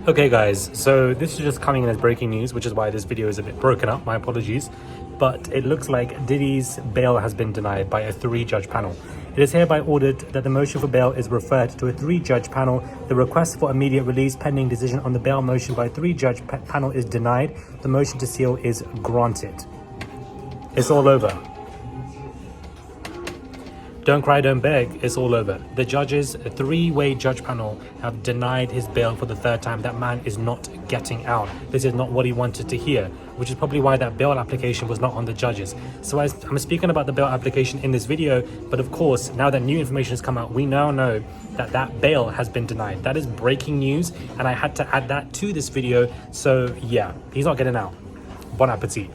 Okay guys, so this is just coming in as breaking news, which is why this video is a bit broken up, my apologies. But it looks like Diddy's bail has been denied by a 3-judge panel. It is hereby ordered that the motion for bail is referred to a 3-judge panel. The request for immediate release pending decision on the bail motion by a 3-judge panel is denied. The motion to seal is granted. It's all over. Don't cry, don't beg, it's all over. The judges, a 3-way judge panel, have denied his bail for the 3rd time. That man is not getting out. This is not what he wanted to hear, which is probably why that bail application was not on the judges. So I'm speaking about the bail application in this video, but of course, now that new information has come out, we now know that that bail has been denied. That is breaking news, and I had to add that to this video. So yeah, he's not getting out. Bon appetit.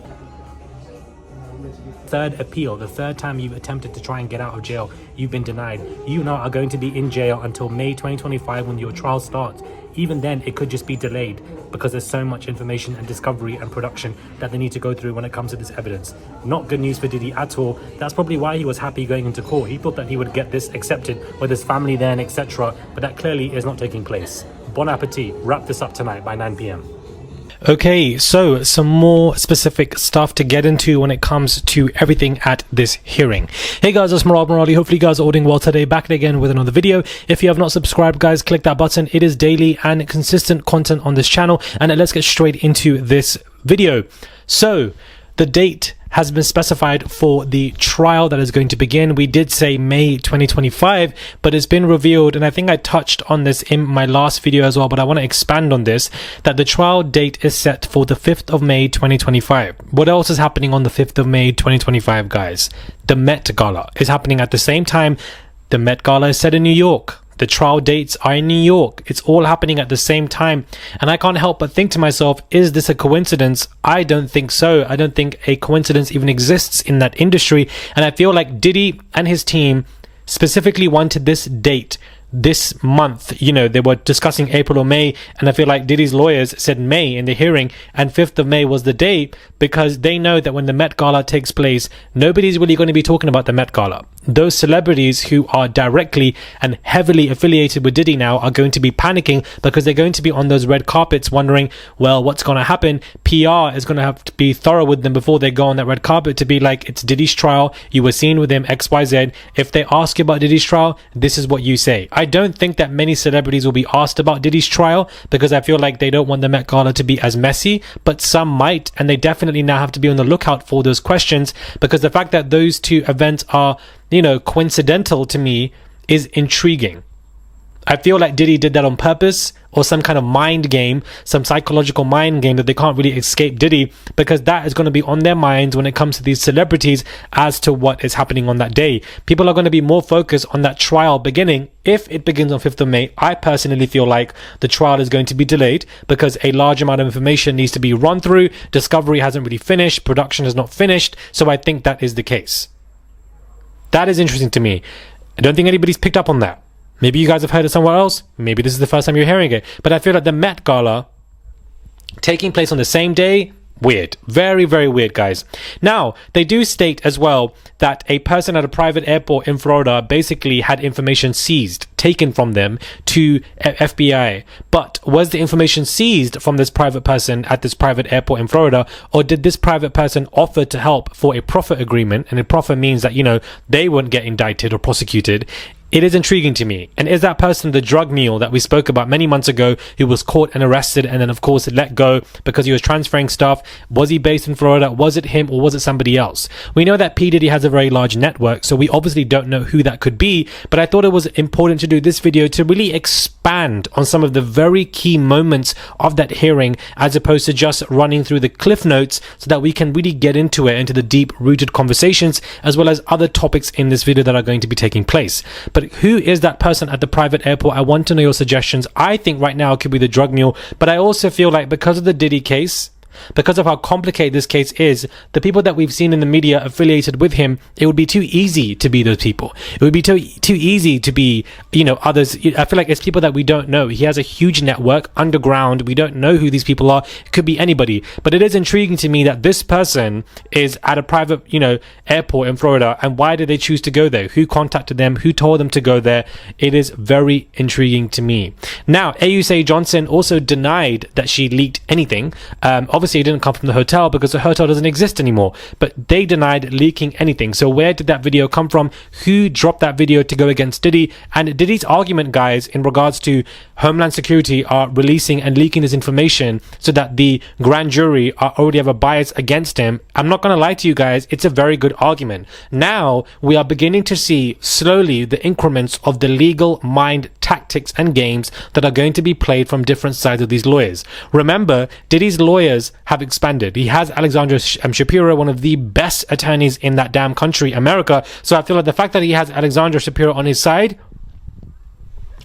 3rd appeal, the 3rd time you've attempted to try and get out of jail, you've been denied. You now are going to be in jail until May 2025 when your trial starts. Even then, it could just be delayed because there's so much information and discovery and production that they need to go through when it comes to this evidence. Not good news for Diddy at all. That's probably why he was happy going into court. He thought that he would get this accepted with his family then, etc. But that clearly is not taking place. Bon appetit. Wrap this up tonight by 9 p.m. Okay, so some more specific stuff to get into when it comes to everything at this hearing. Hey guys, it's Morali. Hopefully you guys are all doing well today. Back again with another video. If you have not subscribed, guys, click that button. It is daily and consistent content on this channel. And let's get straight into this video. So the date has been specified for the trial that is going to begin. We did say May 2025, but it's been revealed, and I think I touched on this in my last video as well, but I want to expand on this, that the trial date is set for the 5th of May 2025. What else is happening on the 5th of May 2025, guys? The Met Gala is happening at the same time. The Met Gala is set in New York. The trial dates are in New York. It's all happening at the same time. And I can't help but think to myself, is this a coincidence? I don't think so. I don't think a coincidence even exists in that industry. And I feel like Diddy and his team specifically wanted this date this month. You know, they were discussing April or May, and I feel like Diddy's lawyers said May in the hearing, and 5th of May was the day because they know that when the Met Gala takes place, nobody's really going to be talking about the Met Gala. Those celebrities who are directly and heavily affiliated with Diddy now are going to be panicking because they're going to be on those red carpets wondering, well, what's going to happen? PR is going to have to be thorough with them before they go on that red carpet to be like, it's Diddy's trial. You were seen with him, XYZ. If they ask you about Diddy's trial, this is what you say. I don't think that many celebrities will be asked about Diddy's trial because I feel like they don't want the Met Gala to be as messy, but some might, and they definitely now have to be on the lookout for those questions because the fact that those two events are, you know, coincidental to me is intriguing. I feel like Diddy did that on purpose, or some kind of mind game, some psychological mind game that they can't really escape Diddy, because that is going to be on their minds when it comes to these celebrities as to what is happening on that day. People are going to be more focused on that trial beginning. If it begins on 5th of May, I personally feel like the trial is going to be delayed because a large amount of information needs to be run through. Discovery hasn't really finished. Production is not finished. So I think that is the case. That is interesting to me. I don't think anybody's picked up on that. Maybe you guys have heard it somewhere else. Maybe this is the first time you're hearing it. But I feel like the Met Gala taking place on the same day, weird. Very, very weird, guys. Now, they do state as well that a person at a private airport in Florida basically had information seized, taken from them to FBI. But was the information seized from this private person at this private airport in Florida, or did this private person offer to help for a profit agreement? And a profit means that, you know, they wouldn't get indicted or prosecuted. It is intriguing to me. And is that person the drug mule that we spoke about many months ago who was caught and arrested and then of course let go because he was transferring stuff? Was he based in Florida? Was it him or was it somebody else? We know that P. Diddy has a very large network, so we obviously don't know who that could be, but I thought it was important to do this video to really expand on some of the very key moments of that hearing as opposed to just running through the cliff notes so that we can really get into it, into the deep rooted conversations as well as other topics in this video that are going to be taking place. But who is that person at the private airport? I want to know your suggestions. I think right now it could be the drug mule, but I also feel like because of the Diddy case, Because of how complicated this case is, the people that we've seen in the media affiliated with him, it would be too easy to be those people. It would be too easy to be, others. I feel like it's people that we don't know. He has a huge network underground. We don't know who these people are. It could be anybody. But it is intriguing to me that this person is at a private, airport in Florida. And why did they choose to go there? Who contacted them? Who told them to go there? It is very intriguing to me. Now, Ayuse Johnson also denied that she leaked anything. Obviously, it didn't come from the hotel because the hotel doesn't exist anymore. But they denied leaking anything. So where did that video come from? Who dropped that video to go against Diddy? And Diddy's argument, guys, in regards to Homeland Security are releasing and leaking this information so that the grand jury already have a bias against him. I'm not going to lie to you guys. It's a very good argument. Now we are beginning to see slowly the increments of the legal mind tactics and games that are going to be played from different sides of these lawyers. Remember, Diddy's lawyers have expanded. He has Alexandra Shapiro, one of the best attorneys in that damn country, America. So I feel like the fact that he has Alexandra Shapiro on his side,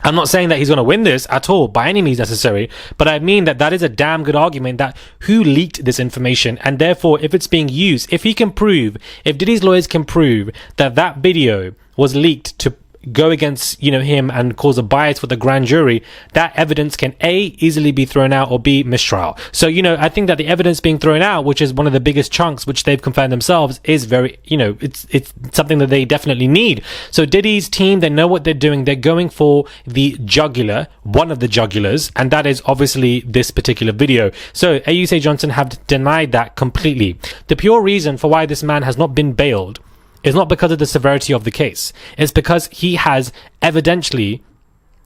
I'm not saying that he's going to win this at all by any means necessary, but I mean that is a damn good argument that who leaked this information, and therefore if it's being used, if Diddy's lawyers can prove that video was leaked to go against him and cause a bias for the grand jury, that evidence can A, easily be thrown out, or B, mistrial. So I think that the evidence being thrown out, which is one of the biggest chunks which they've confirmed themselves, is very it's something that they definitely need. So Diddy's team, they know what they're doing. They're going for the jugular, one of the jugulars, and that is obviously this particular video. So Ayuse Johnson have denied that completely. The pure reason for why this man has not been bailed is not because of the severity of the case. It's because he has evidently,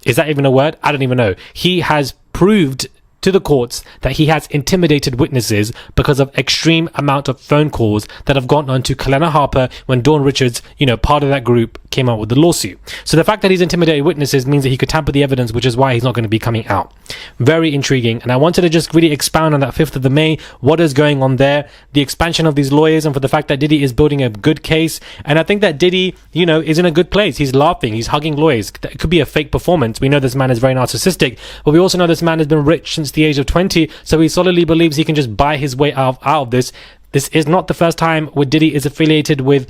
is that even a word? I don't even know. He has proved to the courts that he has intimidated witnesses because of extreme amount of phone calls that have gone on to Kalena Harper when Dawn Richards, part of that group, came out with the lawsuit. So the fact that he's intimidated witnesses means that he could tamper the evidence, which is why he's not going to be coming out. Very intriguing. And I wanted to just really expound on that 5th of the May, what is going on there, the expansion of these lawyers, and for the fact that Diddy is building a good case. And I think that Diddy, is in a good place. He's laughing. He's hugging lawyers. It could be a fake performance. We know this man is very narcissistic, but we also know this man has been rich since the age of 20, so he solidly believes he can just buy his way out of this. This is not the first time where Diddy is affiliated with,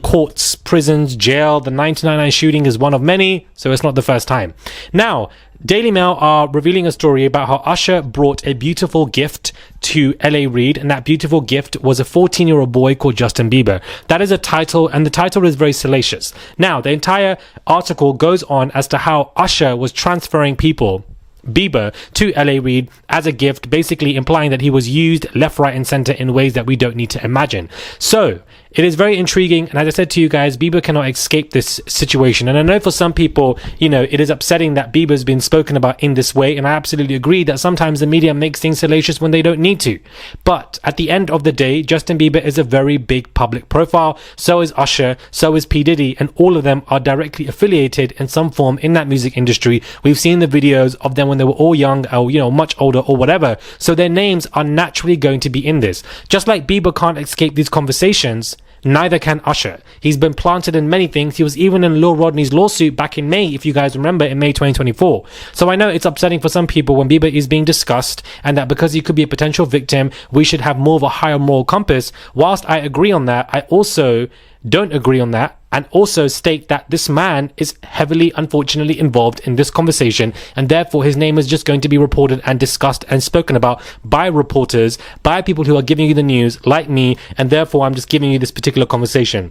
courts, prisons, jail. The 1999 shooting is one of many, so it's not the first time. Now, Daily Mail are revealing a story about how Usher brought a beautiful gift to L.A. Reid, and that beautiful gift was a 14-year-old boy called Justin Bieber. That is a title, and the title is very salacious. Now, the entire article goes on as to how Usher was transferring Bieber to L.A. Reid as a gift, basically implying that he was used left, right, and center in ways that we don't need to imagine. So it is very intriguing, and as I said to you guys, Bieber cannot escape this situation. And I know for some people, it is upsetting that Bieber's been spoken about in this way, and I absolutely agree that sometimes the media makes things salacious when they don't need to. But at the end of the day, Justin Bieber is a very big public profile, so is Usher, so is P. Diddy, and all of them are directly affiliated in some form in that music industry. We've seen the videos of them when they were all young, or much older, or whatever, so their names are naturally going to be in this. Just like Bieber can't escape these conversations, neither can Usher. He's been planted in many things. He was even in Lil Rodney's lawsuit back in May, if you guys remember, in May 2024. So I know it's upsetting for some people when Bieber is being discussed, and that because he could be a potential victim, we should have more of a higher moral compass. Whilst I agree on that, I also don't agree on that, and also state that this man is heavily, unfortunately, involved in this conversation, and therefore his name is just going to be reported and discussed and spoken about by reporters, by people who are giving you the news, like me, and therefore I'm just giving you this particular conversation.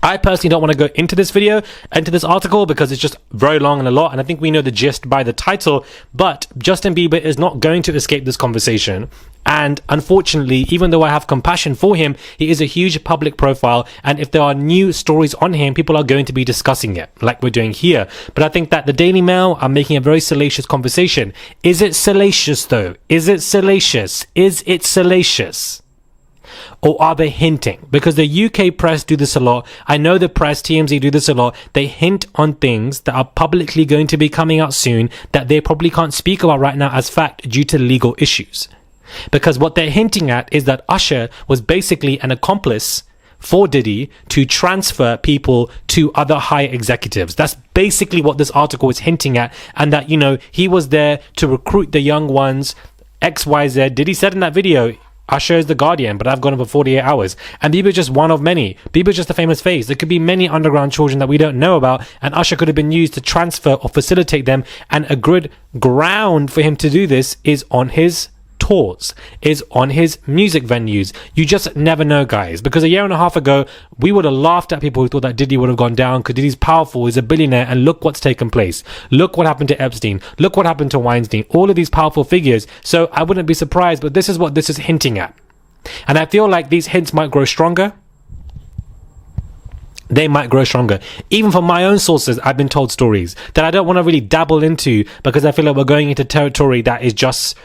I personally don't want to go into this article, because it's just very long and a lot, and I think we know the gist by the title, but Justin Bieber is not going to escape this conversation. And unfortunately, even though I have compassion for him, he is a huge public profile, and if there are new stories on him, people are going to be discussing it, like we're doing here. But I think that the Daily Mail are making a very salacious conversation. Is it salacious though? Is it salacious? Is it salacious? Or are they hinting? Because the UK press do this a lot. I know the press, TMZ, do this a lot. They hint on things that are publicly going to be coming out soon that they probably can't speak about right now as fact due to legal issues. Because what they're hinting at is that Usher was basically an accomplice for Diddy to transfer people to other high executives. That's basically what this article is hinting at. And that, he was there to recruit the young ones, XYZ. Diddy said in that video, Usher is the guardian, but I've gone on for 48 hours. And Bieber's just one of many. Bieber's just a famous face. There could be many underground children that we don't know about, and Usher could have been used to transfer or facilitate them. And a good ground for him to do this is on his tours, is on his music venues. You just never know, guys, because a year and a half ago we would have laughed at people who thought that Diddy would have gone down because Diddy's powerful, he's a billionaire, and look what's taken place. Look what happened to Epstein, look what happened to Weinstein, all of these powerful figures. So I wouldn't be surprised, but this is what this is hinting at, and I feel like these hints might grow stronger. They might grow stronger. Even from my own sources, I've been told stories that I don't want to really dabble into because I feel like we're going into territory that is just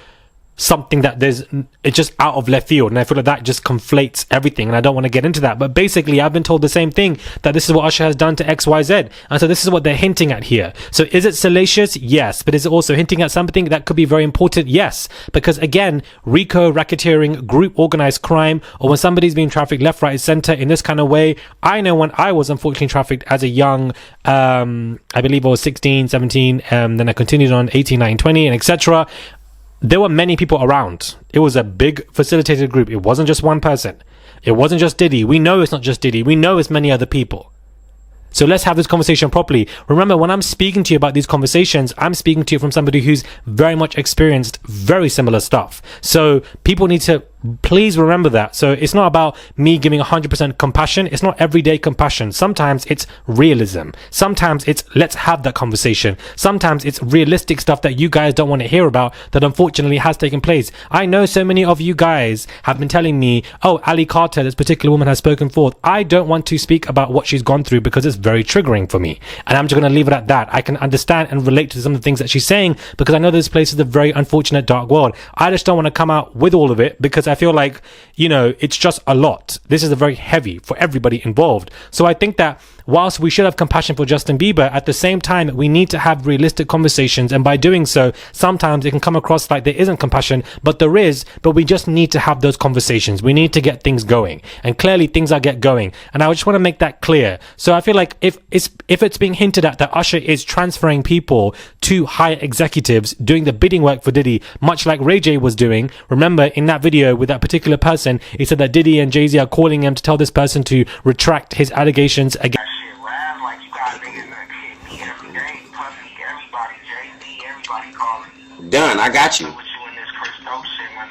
something that it's just out of left field, and I feel like that just conflates everything, and I don't want to get into that. But basically I've been told the same thing, that this is what Usher has done to XYZ, and so this is what they're hinting at here. So is it salacious? Yes. But is it also hinting at something that could be very important? Yes. Because again, RICO, racketeering, group organized crime, or when somebody's being trafficked left, right, center in this kind of way. I know when I was unfortunately trafficked as a young I believe I was 16, 17, then I continued on 18, 19, 20, and etc. There were many people around. It was a big facilitated group. It wasn't just one person. It wasn't just Diddy. We know it's not just Diddy. We know it's many other people. So let's have this conversation properly. Remember, when I'm speaking to you about these conversations, I'm speaking to you from somebody who's very much experienced very similar stuff. So people need to please remember that. So it's not about me giving 100% compassion. It's not everyday compassion. Sometimes it's realism. Sometimes it's let's have that conversation. Sometimes it's realistic stuff that you guys don't want to hear about that unfortunately has taken place. I know so many of you guys have been telling me, oh, Ali Carter, this particular woman has spoken forth. I don't want to speak about what she's gone through because it's very triggering for me. And I'm just going to leave it at that. I can understand and relate to some of the things that she's saying because I know this place is a very unfortunate dark world. I just don't want to come out with all of it because I feel like, you know, it's just a lot. This is a very heavy for everybody involved. So I think that whilst we should have compassion for Justin Bieber, at the same time, we need to have realistic conversations. And by doing so, sometimes it can come across like there isn't compassion, but there is. But we just need to have those conversations. We need to get things going. And clearly things are get going. And I just want to make that clear. So I feel like if it's being hinted at that Usher is transferring people to higher executives doing the bidding work for Diddy, much like Ray J was doing. Remember in that video with that particular person, he said that Diddy and Jay-Z are calling him to tell this person to retract his allegations against. Done. I got you.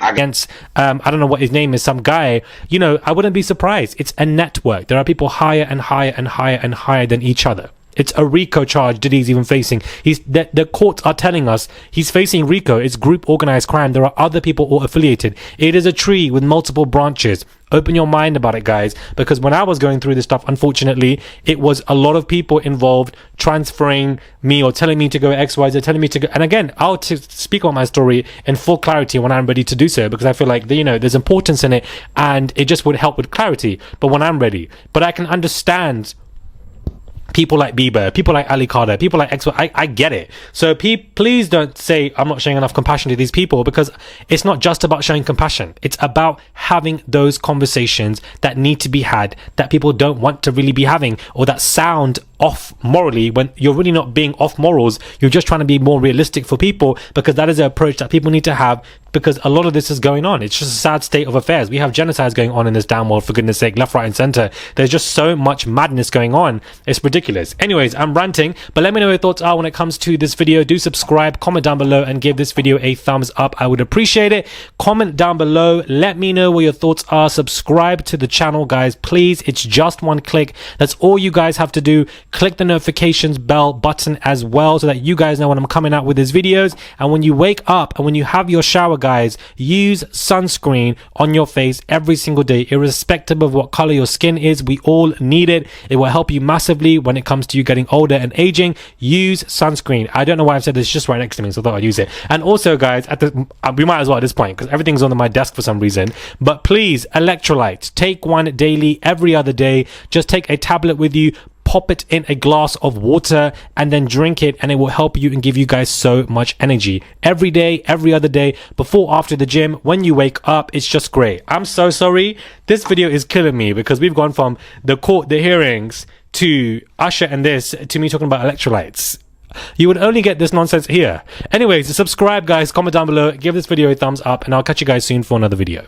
Against I don't know what his name is, some guy. You know, I wouldn't be surprised. It's a network. There are people higher and higher and higher and higher than each other. It's a RICO charge Diddy's even facing. The courts are telling us he's facing RICO. It's group organized crime. There are other people all affiliated. It is a tree with multiple branches. Open your mind about it, guys, because when I was going through this stuff, unfortunately, it was a lot of people involved transferring me or telling me to go XYZ, telling me to go. And again, I'll speak on my story in full clarity when I'm ready to do so, because I feel like, you know, there's importance in it and it just would help with clarity. But when I'm ready, but I can understand people like Bieber, people like Ali Carter, people like X. I get it. So please don't say I'm not showing enough compassion to these people, because it's not just about showing compassion. It's about having those conversations that need to be had, that people don't want to really be having, or that sound off morally when you're really not being off morals. You're just trying to be more realistic for people, because that is an approach that people need to have, because a lot of this is going on. It's just a sad state of affairs. We have genocides going on in this damn world, for goodness sake, left, right and center. There's just so much madness going on. It's ridiculous. Anyways, I'm ranting, but let me know what your thoughts are when it comes to this video. Do subscribe, comment down below and give this video a thumbs up. I would appreciate it. Comment down below. Let me know what your thoughts are. Subscribe to the channel, guys, please. It's just one click. That's all you guys have to do. Click the notifications bell button as well, so that you guys know when I'm coming out with these videos. And when you wake up and when you have your shower, guys, use sunscreen on your face every single day, irrespective of what color your skin is. We all need it. It will help you massively when it comes to you getting older and aging. Use sunscreen. I don't know why I've said this, just right next to me, so I thought I'd use it. And also, guys, we might as well at this point, because everything's on my desk for some reason. But please, electrolytes, take one daily, every other day. Just take a tablet with you, pop it in a glass of water, and then drink it, and it will help you and give you guys so much energy every day, every other day, before, after the gym, when you wake up. It's just great. I'm so sorry. This video is killing me, because we've gone from the court, the hearings, to Usher and this, to me talking about electrolytes. You would only get this nonsense here. Anyways, subscribe guys, comment down below, give this video a thumbs up, and I'll catch you guys soon for another video.